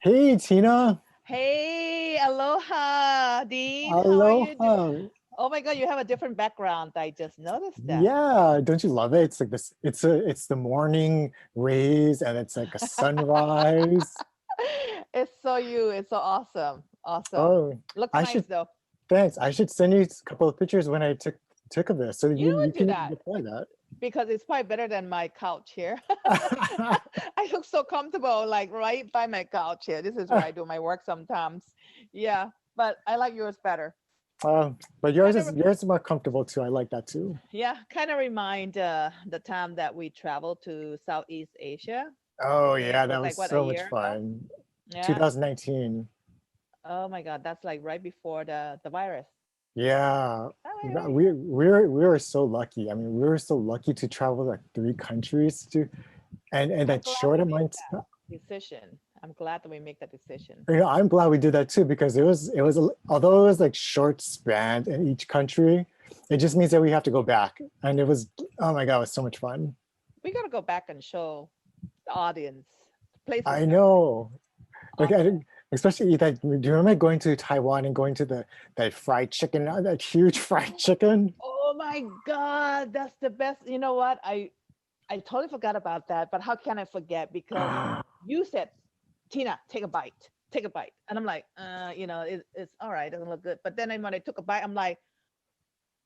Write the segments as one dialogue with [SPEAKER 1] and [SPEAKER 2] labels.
[SPEAKER 1] Hey Tina,
[SPEAKER 2] Hey, aloha, Dean. How are you doing?
[SPEAKER 1] aloha.
[SPEAKER 2] Oh my God, you have a different background. I just noticed that.
[SPEAKER 1] Yeah, don't you love it? It's like this. It's the morning rays, and it's like a sunrise.
[SPEAKER 2] It's so you. It's so awesome. Awesome.
[SPEAKER 1] Oh,
[SPEAKER 2] Looks
[SPEAKER 1] I
[SPEAKER 2] nice
[SPEAKER 1] should
[SPEAKER 2] though.
[SPEAKER 1] thanks. I should send you a couple of pictures when I took of this, so
[SPEAKER 2] You know
[SPEAKER 1] you
[SPEAKER 2] what? Do
[SPEAKER 1] can
[SPEAKER 2] that
[SPEAKER 1] reply that.
[SPEAKER 2] because it's probably better than my couch here. I look so comfortable, like right by my couch here. This is where I do my work sometimes. Yeah, but I like yours better.
[SPEAKER 1] but
[SPEAKER 2] Kind of,
[SPEAKER 1] yours is more comfortable too. I like that too.
[SPEAKER 2] yeah, kind of remind the time that we traveled to Southeast Asia.
[SPEAKER 1] Oh
[SPEAKER 2] It
[SPEAKER 1] yeah,
[SPEAKER 2] was
[SPEAKER 1] that was
[SPEAKER 2] like what, a
[SPEAKER 1] so much
[SPEAKER 2] year ago?
[SPEAKER 1] fun.
[SPEAKER 2] Yeah.
[SPEAKER 1] 2019.
[SPEAKER 2] Oh my God, that's like right before the virus.
[SPEAKER 1] Yeah,
[SPEAKER 2] Oh wait, wait.
[SPEAKER 1] we were so lucky. I mean, we were so lucky to travel like three countries to and
[SPEAKER 2] I'm
[SPEAKER 1] that
[SPEAKER 2] glad
[SPEAKER 1] short
[SPEAKER 2] we made
[SPEAKER 1] amount.
[SPEAKER 2] that decision. I'm glad that we make that decision.
[SPEAKER 1] You know, I'm glad we did that too because although it was like short span in each country, it just means that we have to go back, and it was oh my god, it was so much fun.
[SPEAKER 2] We gotta go back and show the audience places
[SPEAKER 1] I
[SPEAKER 2] that we
[SPEAKER 1] know, like
[SPEAKER 2] awesome.
[SPEAKER 1] especially that. Do you remember going to Taiwan and going to the that fried chicken, that huge fried chicken?
[SPEAKER 2] Oh my God, that's the best. You know what? I totally forgot about that. But how can I forget? Because you said, Tina, take a bite, take a bite, and I'm like, it's all right, doesn't look good. But then when I took a bite, I'm like,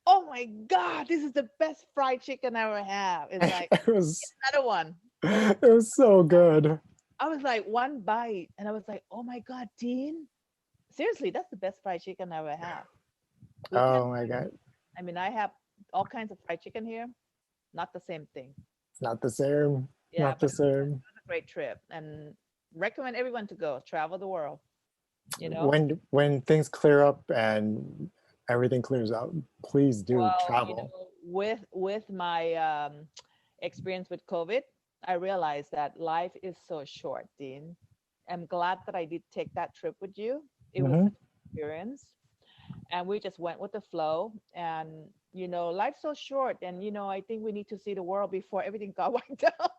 [SPEAKER 2] oh my God, this is the best fried chicken I ever have. It's like
[SPEAKER 1] It was
[SPEAKER 2] another one.
[SPEAKER 1] it was so good.
[SPEAKER 2] I was like one bite, and I was like, oh my God, Dean, seriously, that's the best fried chicken I ever have. We can't
[SPEAKER 1] Oh my
[SPEAKER 2] find.
[SPEAKER 1] god,
[SPEAKER 2] I mean, I have all kinds of fried chicken here, not the same thing.
[SPEAKER 1] it's not the same.
[SPEAKER 2] Yeah,
[SPEAKER 1] Not the
[SPEAKER 2] but
[SPEAKER 1] same.
[SPEAKER 2] it was a great trip, and recommend everyone to go travel the world. You know,
[SPEAKER 1] When things clear up and everything clears out, please do
[SPEAKER 2] well,
[SPEAKER 1] travel.
[SPEAKER 2] with my experience with COVID, I realized that life is so short, Dean. I'm glad that I did take that trip with you. It was
[SPEAKER 1] Hmm.
[SPEAKER 2] such an experience, and we just went with the flow. And life's so short, and I think we need to see the world before everything got wiped out.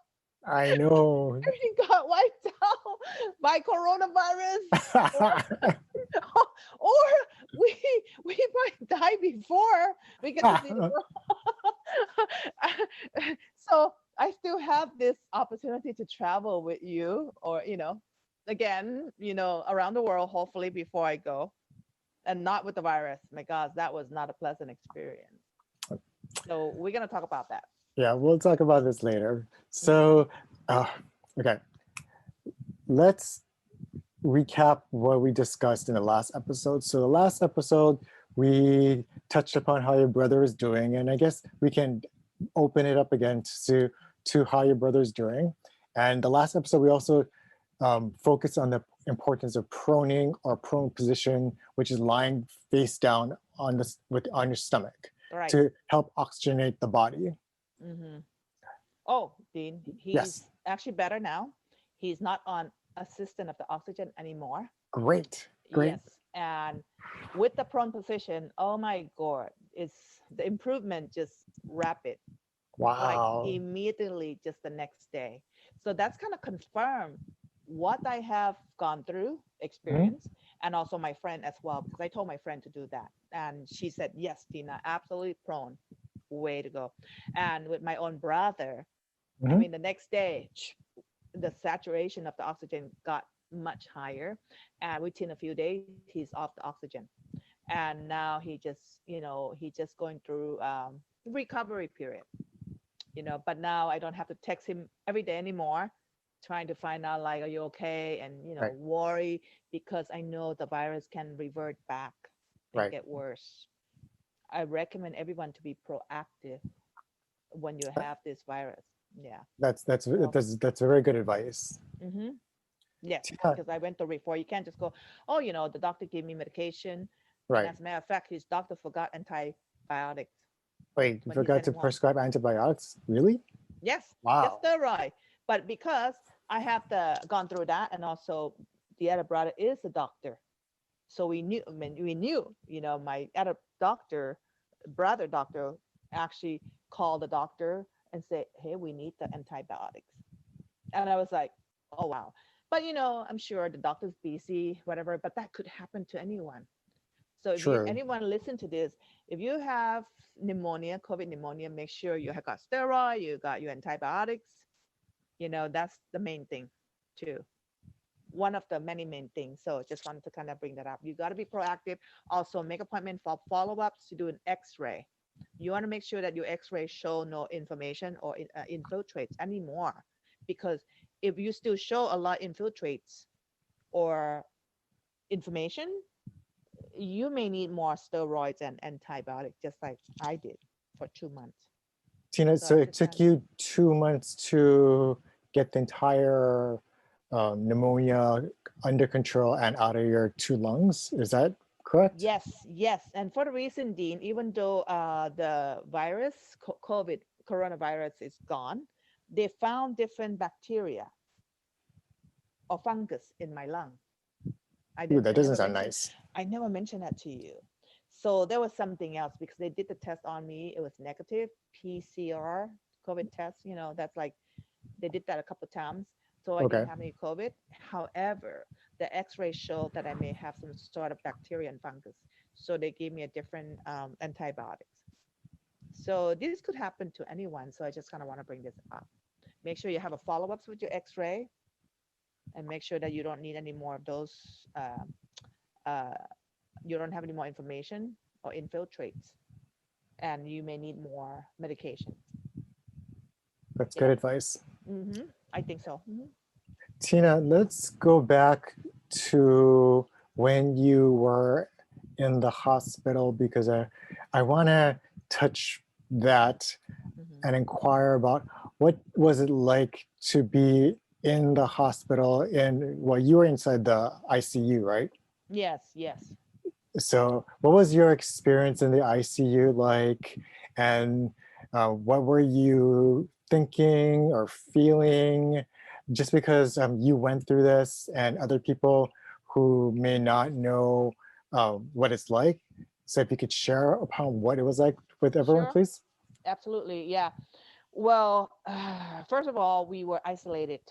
[SPEAKER 1] I know.
[SPEAKER 2] Everything got wiped out by coronavirus, or or we we might die before we get to see the world. So I still have this opportunity to travel with you, or again, around the world, hopefully before I go, and not with the virus. My God, that was not a pleasant experience. So we're gonna talk about that.
[SPEAKER 1] Yeah, we'll talk about this later.
[SPEAKER 2] Hmm.
[SPEAKER 1] So, uh, okay, let's recap what we discussed in the last episode. So, the last episode, we touched upon how your brother is doing, and I guess we can open it up again to how your brother is doing. And the last episode, we also focused on the importance of proning or prone position, which is lying face down on your stomach
[SPEAKER 2] Right.
[SPEAKER 1] to help oxygenate the body.
[SPEAKER 2] Hmm. Oh, Dean,
[SPEAKER 1] Yes,
[SPEAKER 2] he's actually better now. He's not on assistant of the oxygen anymore.
[SPEAKER 1] great, great.
[SPEAKER 2] Yes, and with the prone position, oh my God, it's the improvement just rapid, like
[SPEAKER 1] Wow.
[SPEAKER 2] immediately, just the next day. So that's kind of confirmed what I have gone through,
[SPEAKER 1] Mhm.
[SPEAKER 2] experience, and also my friend as well, because I told my friend to do that, and she said, "Yes, Tina, absolutely prone, way to go." And with my own brother, I
[SPEAKER 1] Mhm.
[SPEAKER 2] mean, the next day, the saturation of the oxygen got much higher, and within a few days he's off the oxygen, and now he just going through recovery period. But now I don't have to text him every day anymore, trying to find out, like, are you okay, and
[SPEAKER 1] Right,
[SPEAKER 2] worry, because I know the virus can revert back and
[SPEAKER 1] right.
[SPEAKER 2] get worse. I recommend everyone to be proactive when you have this virus. Yeah. So
[SPEAKER 1] That's very good advice.
[SPEAKER 2] hmm yes,
[SPEAKER 1] Yeah,
[SPEAKER 2] because I went through before. You can't just go, oh, the doctor gave me medication. And
[SPEAKER 1] right.
[SPEAKER 2] as a matter of fact, his doctor forgot antibiotics
[SPEAKER 1] Wait, you
[SPEAKER 2] when he
[SPEAKER 1] forgot
[SPEAKER 2] sent
[SPEAKER 1] to
[SPEAKER 2] him home.
[SPEAKER 1] prescribe antibiotics? Really?
[SPEAKER 2] Yes, just
[SPEAKER 1] Wow.
[SPEAKER 2] steroid. But because I have gone through that, and also the other brother is a doctor, so we knew. I mean, we knew. My other doctor, brother doctor, actually called the doctor and said, "Hey, we need the antibiotics." And I was like, "Oh wow!" But I'm sure the doctor's busy, whatever, but that could happen to anyone. So if you
[SPEAKER 1] True.
[SPEAKER 2] anyone listen to this, if you have pneumonia, COVID pneumonia, make sure you have got steroid, you got your antibiotics. That's the main thing too. One of the many main things. So just wanted to kind of bring that up. You got to be proactive. Also, make appointment for follow-ups to do an X-ray. You want to make sure that your X-ray show no inflammation or infiltrates anymore, because if you still show a lot infiltrates or inflammation, you may need more steroids and antibiotics, just like I did for 2 months.
[SPEAKER 1] Tina,
[SPEAKER 2] So
[SPEAKER 1] so
[SPEAKER 2] I
[SPEAKER 1] it
[SPEAKER 2] just
[SPEAKER 1] took
[SPEAKER 2] kind
[SPEAKER 1] you 2 months to get the entire pneumonia under control and out of your two lungs. Is that correct?
[SPEAKER 2] Yes, yes. And for the reason, Dean, even though the virus, COVID, coronavirus is gone, they found different bacteria or fungus in my lung. I
[SPEAKER 1] Ooh,
[SPEAKER 2] didn't,
[SPEAKER 1] that
[SPEAKER 2] I
[SPEAKER 1] doesn't
[SPEAKER 2] never
[SPEAKER 1] sound
[SPEAKER 2] mentioned,
[SPEAKER 1] nice.
[SPEAKER 2] I never mentioned that to you. So there was something else because they did the test on me. It was negative PCR COVID test. That's like they did that a couple of times. So I didn't
[SPEAKER 1] Okay.
[SPEAKER 2] have any COVID. However, the X-ray showed that I may have some sort of bacteria and fungus. So they gave me a different antibiotics. So this could happen to anyone. So I just kind of want to bring this up. Make sure you have a follow-ups with your X-ray, and make sure that you don't need any more of those. Uh, you don't have any more information or infiltrates, and you may need more medication.
[SPEAKER 1] That's good
[SPEAKER 2] Yeah.
[SPEAKER 1] advice.
[SPEAKER 2] I think so.
[SPEAKER 1] Tina, let's go back to when you were in the hospital because I want to touch that and inquire about what was it like to be in the hospital well, you were inside the ICU, right?
[SPEAKER 2] Yes, yes.
[SPEAKER 1] So what was your experience in the ICU like, and what were you thinking or feeling? Just because you went through this and other people who may not know what it's like. So if you could share upon what it was like with everyone,
[SPEAKER 2] Sure.
[SPEAKER 1] please.
[SPEAKER 2] Absolutely. Yeah. Well, first of all, we were isolated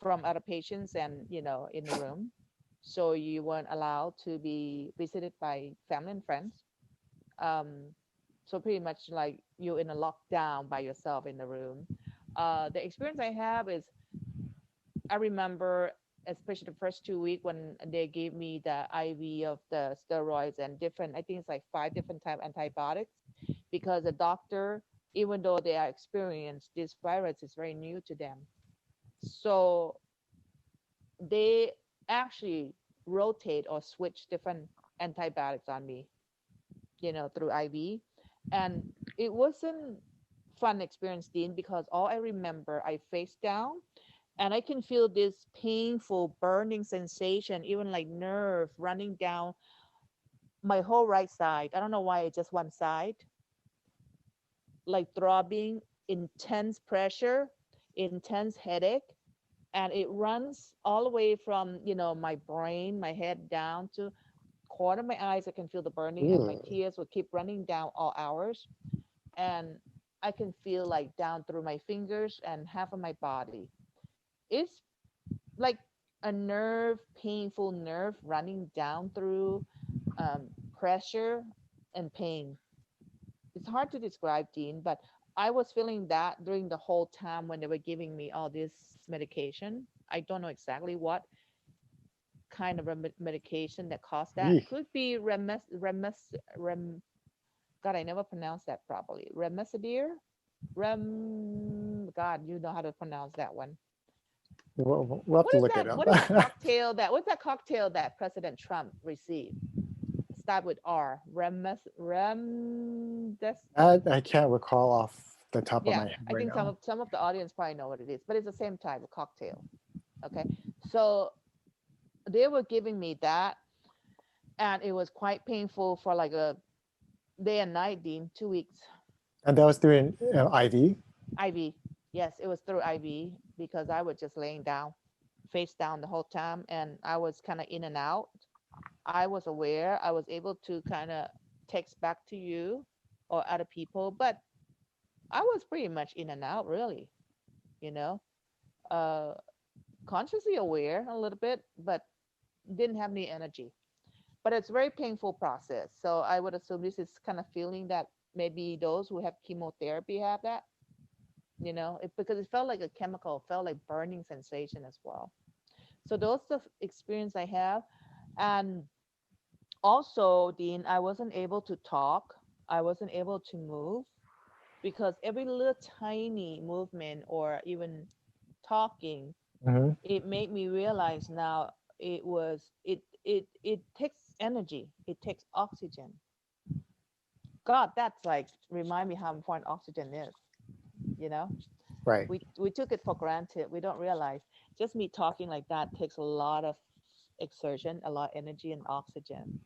[SPEAKER 2] from other patients and, in the room. So you weren't allowed to be visited by family and friends. Um, so pretty much like you're in a lockdown by yourself in the room. The experience I have is I remember, especially the first 2 weeks when they gave me the IV of the steroids and different, I think it's like 5 different type antibiotics, because the doctor, even though they are experienced, this virus is very new to them. So they actually rotate or switch different antibiotics on me, through IV. And it wasn't fun experience, Dean, because all I remember, I face down and I can feel this painful burning sensation, even like nerve running down my whole right side. I don't know why it's just one side, like throbbing, intense pressure, intense headache. And it runs all the way from, my brain, my head down to corner of my eyes. I can feel the burning and my
[SPEAKER 1] Ooh.
[SPEAKER 2] tears will keep running down all hours. And I can feel like down through my fingers and half of my body. It's like a nerve, painful nerve running down through pressure and pain. It's hard to describe, Dean, but I was feeling that during the whole time when they were giving me all this medication. I don't know exactly what kind of medication that caused that.
[SPEAKER 1] Eek.
[SPEAKER 2] Could be God, I never pronounced that properly. Remdesivir? God, you know how to pronounce that one.
[SPEAKER 1] We'll have
[SPEAKER 2] What
[SPEAKER 1] to
[SPEAKER 2] is
[SPEAKER 1] look it
[SPEAKER 2] that?
[SPEAKER 1] up.
[SPEAKER 2] What is that cocktail that President Trump received? Start with R.
[SPEAKER 1] That I can't recall off the top of
[SPEAKER 2] Yeah,
[SPEAKER 1] my head
[SPEAKER 2] I
[SPEAKER 1] right
[SPEAKER 2] think
[SPEAKER 1] now.
[SPEAKER 2] some of the audience probably know what it is, but it's the same type of cocktail. Okay, so they were giving me that, and it was quite painful for like a day and night, Dean, 2 weeks.
[SPEAKER 1] And that was doing IV.
[SPEAKER 2] IV. Yes, it was through IV because I was just laying down, face down the whole time, and I was kind of in and out. I was aware. I was able to kind of text back to you or other people, but I was pretty much in and out, really. You know, uh, consciously aware a little bit, but didn't have any energy. But it's very painful process. So I would assume this is kind of feeling that maybe those who have chemotherapy have that, because it felt like a chemical, felt like burning sensation as well. So those the experience I have. And also, Dean, I wasn't able to talk. I wasn't able to move because every little tiny movement or even talking,
[SPEAKER 1] Hmm.
[SPEAKER 2] it made me realize now it takes energy. It takes oxygen. God, that's like remind me how important oxygen is, you know?
[SPEAKER 1] Right.
[SPEAKER 2] We took it for granted. We don't realize just me talking like that takes a lot of exertion, a lot of energy and oxygen.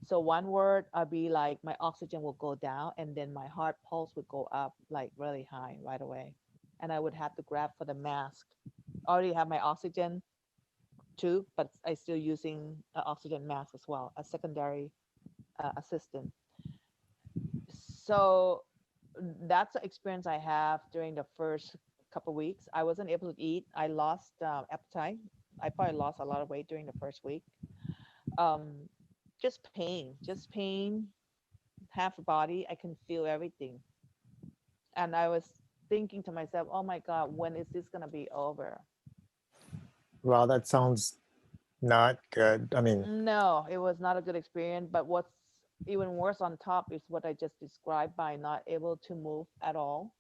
[SPEAKER 2] So one word, I'll be like my oxygen will go down and then my heart pulse would go up like really high right away. And I would have to grab for the mask. I already have my oxygen too, but I still using an oxygen mask as well, a secondary assistant. So that's the experience I have during the first couple of weeks. I wasn't able to eat. I lost appetite. I probably lost a lot of weight during the first week. Um, just pain, half the body. I can feel everything. And I was thinking to myself, oh my God, when is this going to be over?
[SPEAKER 1] Wow, that sounds not good. I mean,
[SPEAKER 2] No, it was not a good experience. But what's even worse on top is what I just described by not able to move at all.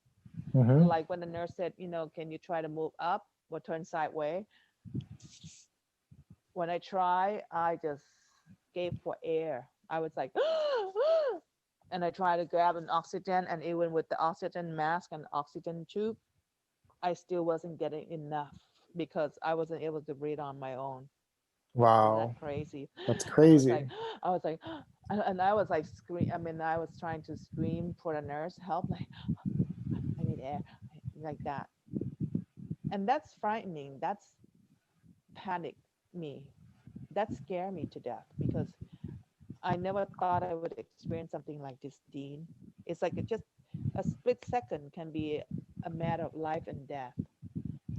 [SPEAKER 1] hmm.
[SPEAKER 2] Like when the nurse said, can you try to move up or turn sideways? When I try, I just gave for air. I was like, and I tried to grab an oxygen, and even with the oxygen mask and oxygen tube, I still wasn't getting enough because I wasn't able to breathe on my own. Isn't that
[SPEAKER 1] Wow,
[SPEAKER 2] crazy?
[SPEAKER 1] that's
[SPEAKER 2] I was like,
[SPEAKER 1] crazy.
[SPEAKER 2] I was like, and I was like scream. I mean, I was trying to scream for the nurse help, like I need air, like that. And that's frightening. That's panic me. That scared me to death because I never thought I would experience something like this, Dean. It's like just a split second can be a matter of life and death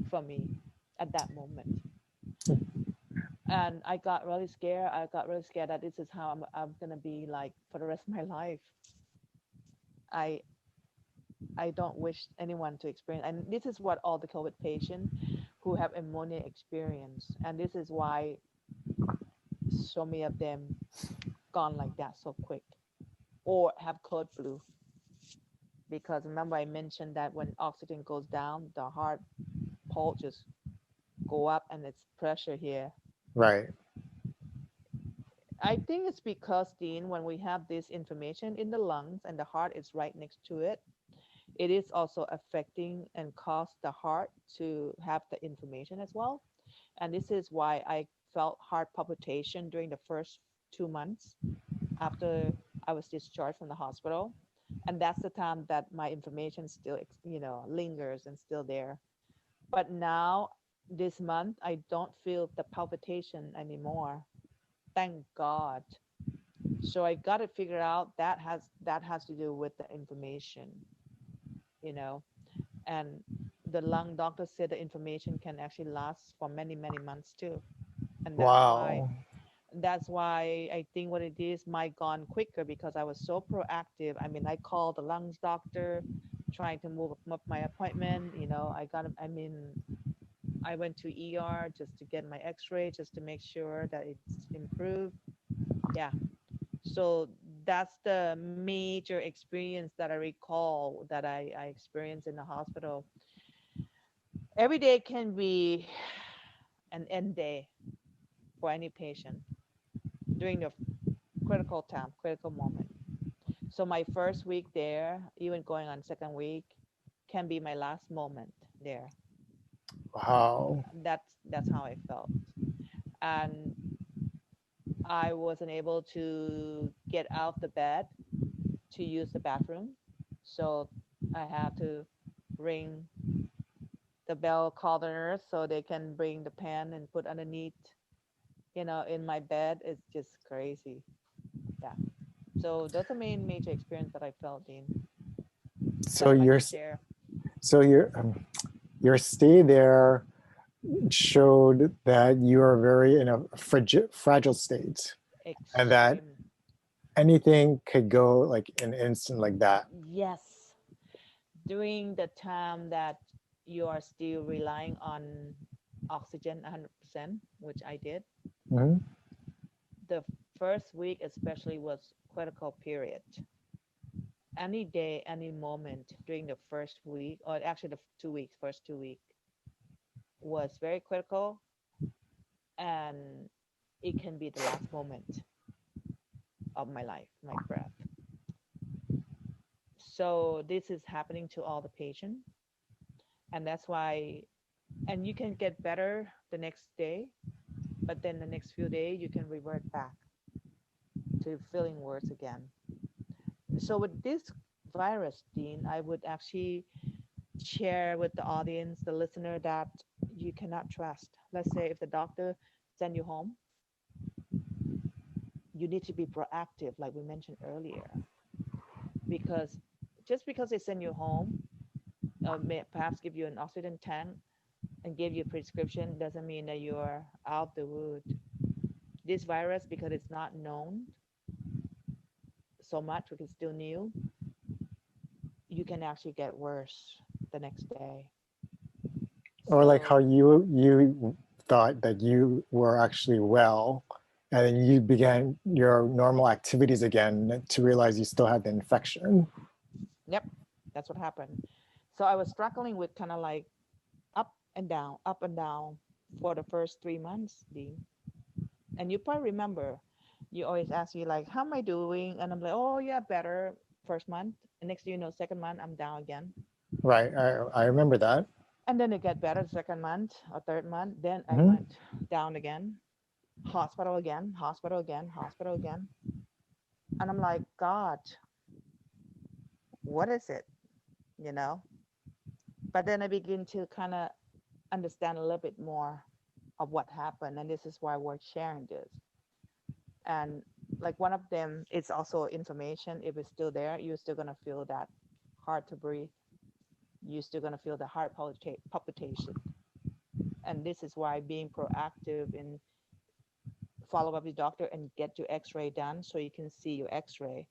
[SPEAKER 2] for me at that moment. And I got really scared. I got really scared that this is how I'm gonna be like for the rest of my life. I I don't wish anyone to experience. And this is what all the COVID patients who have pneumonia experience. And this is why so many of them gone like that so quick or have code flu. Because remember I mentioned that when oxygen goes down, the heart pulse just go up and it's pressure here.
[SPEAKER 1] Right.
[SPEAKER 2] I think it's because, Dean, when we have this information in the lungs and the heart is right next to it, it is also affecting and cause the heart to have the information as well. And this is why I felt heart palpitation during the first 2 months after I was discharged from the hospital. And that's the time that my information still, lingers and still there. But now, this month, I don't feel the palpitation anymore. Thank God. So I got to figure out that has to do with the information, you know, and the lung doctor said the information can actually last for many, many months too. And
[SPEAKER 1] Wow.
[SPEAKER 2] that's why I think what it is might gone quicker because I was so proactive. I mean, I called the lungs doctor, trying to move up my appointment. I went to ER just to get my X-ray, just to make sure that it's improved. Yeah. So that's the major experience that I recall that I experienced in the hospital. Every day can be an end day for any patient during the critical time, critical moment. So my first week there, even going on second week, can be my last moment there.
[SPEAKER 1] Wow.
[SPEAKER 2] That's how I felt. And I wasn't able to get out of the bed to use the bathroom. So I had to ring the bell, call the nurse so they can bring the pan and put underneath, in my bed. It's just crazy. Yeah. So that's the main major experience that I felt in
[SPEAKER 1] So
[SPEAKER 2] that I
[SPEAKER 1] your
[SPEAKER 2] can share.
[SPEAKER 1] so your your stay there showed that you are very in a fragile state, and that
[SPEAKER 2] Extreme.
[SPEAKER 1] anything could go like an instant like that.
[SPEAKER 2] Yes. During the time that you are still relying on oxygen 100%, which I did,
[SPEAKER 1] Hmm.
[SPEAKER 2] the first week especially was critical period. Any day, any moment during the first week, or actually the 2 weeks, first 2 weeks, was very critical, and it can be the last moment of my life, my breath. So this is happening to all the patients, and that's why, and you can get better the next day, but then the next few days you can revert back to feeling worse again. So with this virus, Dean, I would actually share with the audience, the listener, that you cannot trust. Let's say if the doctor send you home, you need to be proactive, like we mentioned earlier, because just because they send you home, may perhaps give you an oxygen tank and give you a prescription, doesn't mean that you're out of the wood. This virus, because it's not known so much, because it's still new, you can actually get worse the next day.
[SPEAKER 1] Or like how
[SPEAKER 2] So,
[SPEAKER 1] you thought that you were actually well, and then you began your normal activities again to realize you still had the infection.
[SPEAKER 2] yep, that's what happened. So I was struggling with kind of like up and down for the first 3 months, Dean. And you probably remember, you always ask you like, "How am I doing?" And I'm like, "Oh yeah, better." First month, and next thing you know, second month, I'm down again.
[SPEAKER 1] Right, I remember that.
[SPEAKER 2] And then it got better the second month or third month. Then I
[SPEAKER 1] Hmm.
[SPEAKER 2] went down again, hospital again, hospital again, hospital again. And I'm like, God, what is it? You know? But then I begin to kind of understand a little bit more of what happened. And this is why we're sharing this. And like one of them is also information. If it's still there, you're still going to feel that hard to breathe. You're still going to feel the heart palpitation. And this is why being proactive in follow up with doctor and get your x-ray done so you can see your x-ray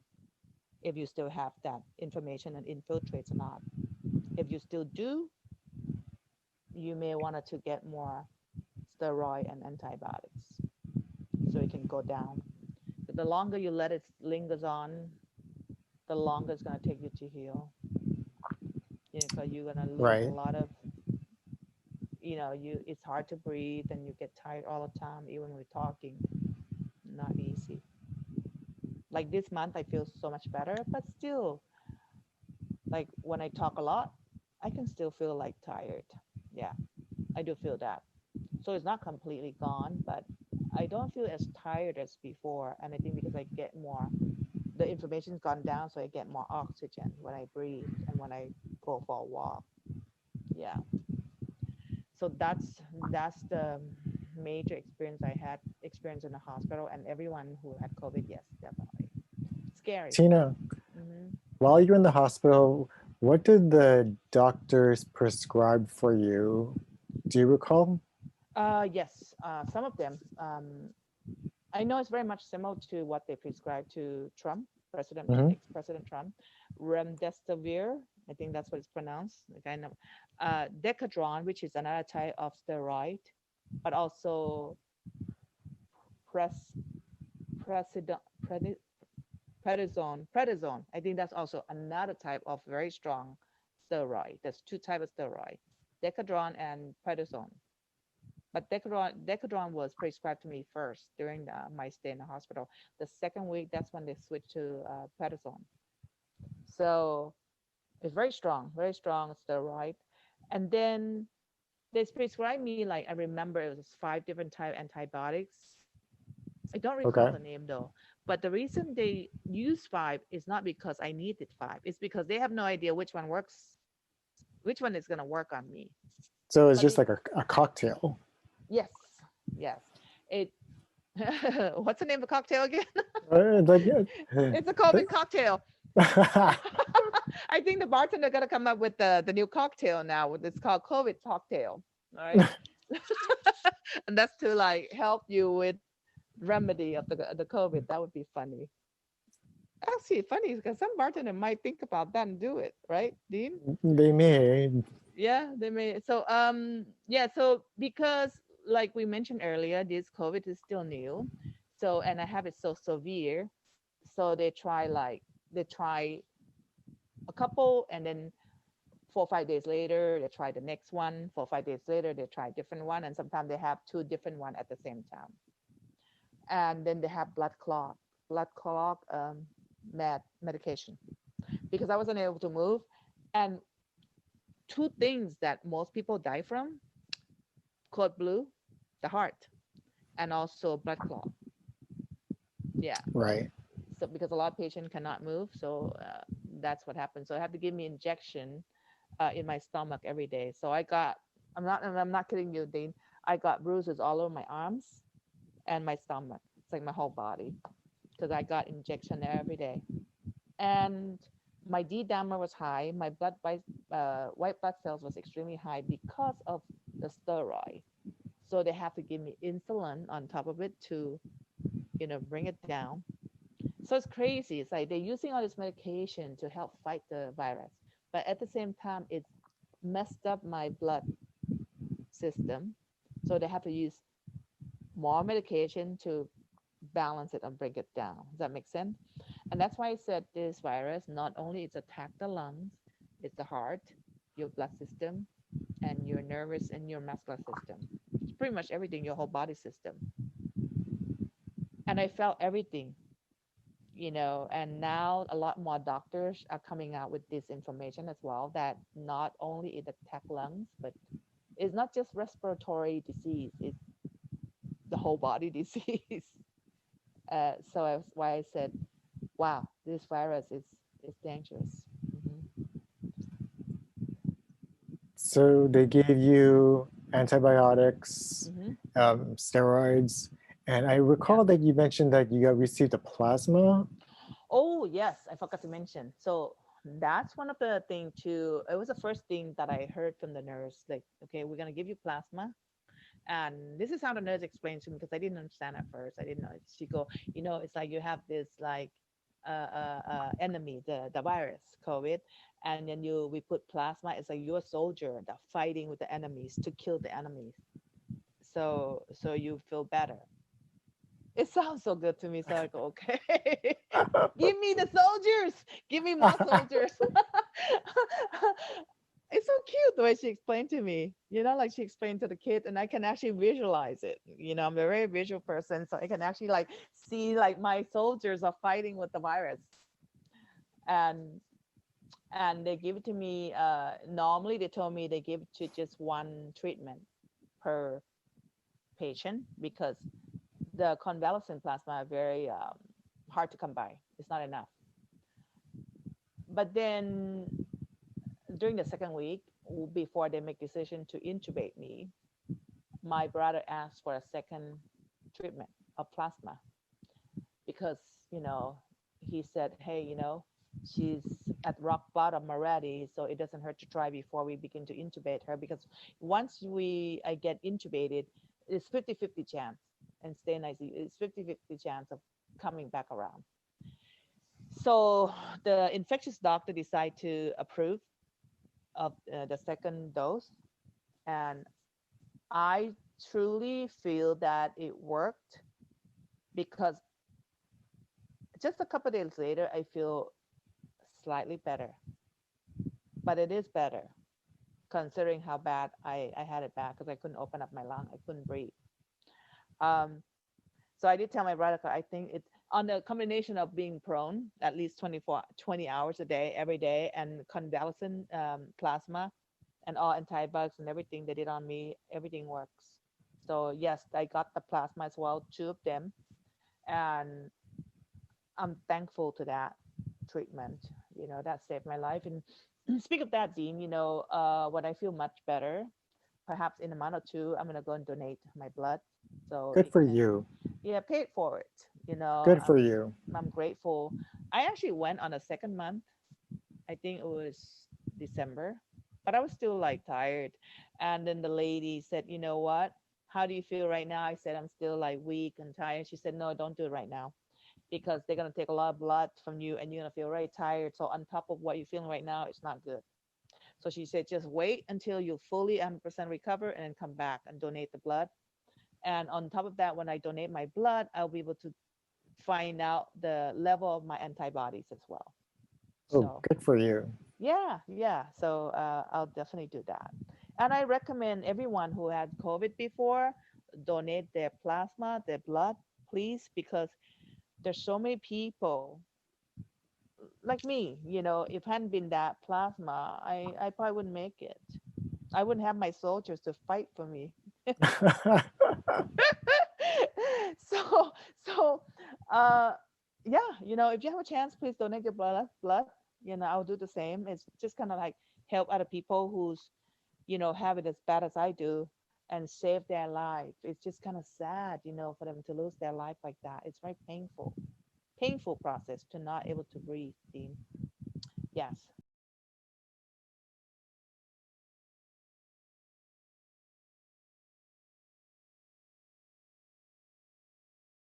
[SPEAKER 2] if you still have that information and infiltrates or not. If you still do, you may want to get more steroid and antibiotics so it can go down. But the longer you let it lingers on, the longer it's going to take you to heal. Because you're going to lose a
[SPEAKER 1] Right.
[SPEAKER 2] lot of, you it's hard to breathe and you get tired all the time, even with talking. Not easy. Like this month, I feel so much better, but still, like when I talk a lot, I can still feel like tired. Yeah, I do feel that. So it's not completely gone, but I don't feel as tired as before. And I think because I get more, the inflammation's gone down, so I get more oxygen when I breathe and when I go for a walk. Yeah. So that's the major experience I had experience in the hospital, and everyone who had COVID, yes, definitely. Scary.
[SPEAKER 1] Tina,
[SPEAKER 2] Hmm.
[SPEAKER 1] while you're in the hospital, what did the doctors prescribe for you? Do you recall?
[SPEAKER 2] Yes, some of them. I know it's very much similar to what they prescribed to Trump,
[SPEAKER 1] Hmm.
[SPEAKER 2] ex-President Trump. Remdesivir, I think that's what it's pronounced. The kind of Decadron, which is another type of steroid, but also pres, president, prednisone. I think that's also another type of very strong steroid. There's two types of steroid, Decadron and prednisone. But Decadron was prescribed to me first during my stay in the hospital. The second week, that's when they switched to prednisone. So it's very strong steroid. And then they prescribed me, like, I remember it was 5 different type antibiotics. I don't recall
[SPEAKER 1] Okay.
[SPEAKER 2] the name though. But the reason they use five is not because I needed five. It's because they have no idea which one works, which one is going to work on me.
[SPEAKER 1] So it's
[SPEAKER 2] But
[SPEAKER 1] just
[SPEAKER 2] it,
[SPEAKER 1] like a cocktail.
[SPEAKER 2] yes, yes. It what's the name of the cocktail again?
[SPEAKER 1] Like,
[SPEAKER 2] It's a COVID cocktail. I think the bartender got to come up with the new cocktail now. It's called COVID cocktail. All right. And that's to like help you with remedy of the COVID. That would be funny. Actually, funny because some bartender might think about that and do it, right, Dean?
[SPEAKER 1] They may.
[SPEAKER 2] Yeah, they may. So yeah, so because like we mentioned earlier, this COVID is still new. So and I have it so severe. So they try a couple and then 4 or 5 days later they try the next one. 4 or 5 days later they try a different one, and sometimes they have two different one at the same time. And then they have blood clot medication because I wasn't able to move. And two things that most people die from: code blue, the heart, and also blood clot. Yeah.
[SPEAKER 1] Right.
[SPEAKER 2] So because a lot of patients cannot move, so that's what happened. So I had to give me injection in my stomach every day. So I'm not kidding you, Dean. I got bruises all over my arms and my stomach. It's like my whole body because I got injection every day. And my D dimer was high. My white blood cells was extremely high because of the steroid. So they have to give me insulin on top of it to, bring it down. So it's crazy. It's like they're using all this medication to help fight the virus, but at the same time, it's messed up my blood system. So they have to use more medication to balance it and bring it down. Does that make sense? And that's why I said this virus not only it's attack the lungs, it's the heart, your blood system, and your nervous and your muscular system. It's pretty much everything, your whole body system. And I felt everything, and now a lot more doctors are coming out with this information as well, that not only it attack lungs, but it's not just respiratory disease, it's the whole body disease. So that's why I said, wow, this virus is dangerous.
[SPEAKER 1] So they gave you antibiotics,
[SPEAKER 2] Hmm.
[SPEAKER 1] steroids, and I
[SPEAKER 2] Yeah.
[SPEAKER 1] recall that you mentioned that you got received a plasma.
[SPEAKER 2] Oh yes, I forgot to mention. So that's one of the thing too. It was the first thing that I heard from the nurse. Like, okay, we're gonna give you plasma. And this is how the nurse explained to me because I didn't understand at first. I didn't know. She go, it's like you have this like enemy, the virus, COVID, and then we put plasma. It's like you're a soldier that fighting with the enemies to kill the enemies. So you feel better. It sounds so good to me. So I go, okay, give me the soldiers, give me more soldiers. It's so cute the way she explained to me, like she explained to the kid, and I can actually visualize it. I'm a very visual person, so I can actually like see like my soldiers are fighting with the virus. And they give it to me. Normally they told me they give it to just one treatment per patient because the convalescent plasma are very hard to come by. It's not enough. But then during the second week, before they make decision to intubate me, my brother asked for a second treatment of plasma because you know he said, hey, she's at rock bottom already, so it doesn't hurt to try before we begin to intubate her, because once I get intubated, it's 50-50 chance and stay in ICU. It's 50-50 chance of coming back around. So the infectious doctor decided to approve of the second dose, and I truly feel that it worked because just a couple of days later, I feel slightly better, but it is better considering how bad I had it back because I couldn't open up my lung. I couldn't breathe. Um, so I did tell my brother, I think it's on the combination of being prone at least 20 hours a day, every day, and convalescent plasma and all antibiotics and everything they did on me, everything works. So yes, I got the plasma as well, two of them. And I'm thankful to that treatment. That saved my life. And speak of that, Dean, when I feel much better, perhaps in a month or two, I'm gonna go and donate my blood, so
[SPEAKER 1] Good
[SPEAKER 2] it
[SPEAKER 1] for
[SPEAKER 2] can,
[SPEAKER 1] you.
[SPEAKER 2] yeah, pay it forward.
[SPEAKER 1] Good for you.
[SPEAKER 2] I'm grateful. I actually went on a second month. I think it was December. but I was still like tired. And then the lady said, you know what? How do you feel right now? I said, I'm still like weak and tired. She said, no, don't do it right now because they're going to take a lot of blood from you and you're going to feel very tired. So, on top of what you're feeling right now, it's not good. So, she said, just wait until you fully 100% recover and then come back and donate the blood. And on top of that, when I donate my blood, I'll be able to find out the level of my antibodies as well.
[SPEAKER 1] Oh,
[SPEAKER 2] So,
[SPEAKER 1] good for you.
[SPEAKER 2] yeah, yeah. So I'll definitely do that. And I recommend everyone who had COVID before donate their plasma, their blood, please, because there's so many people like me. If hadn't been that plasma, I probably wouldn't make it. I wouldn't have my soldiers to fight for me. so so uh yeah, if you have a chance, please donate your blood. I'll do the same. It's just kind of like help other people who's have it as bad as I do and save their life. It's just kind of sad, for them to lose their life like that. It's very painful process to not able to breathe, Dean. Yes.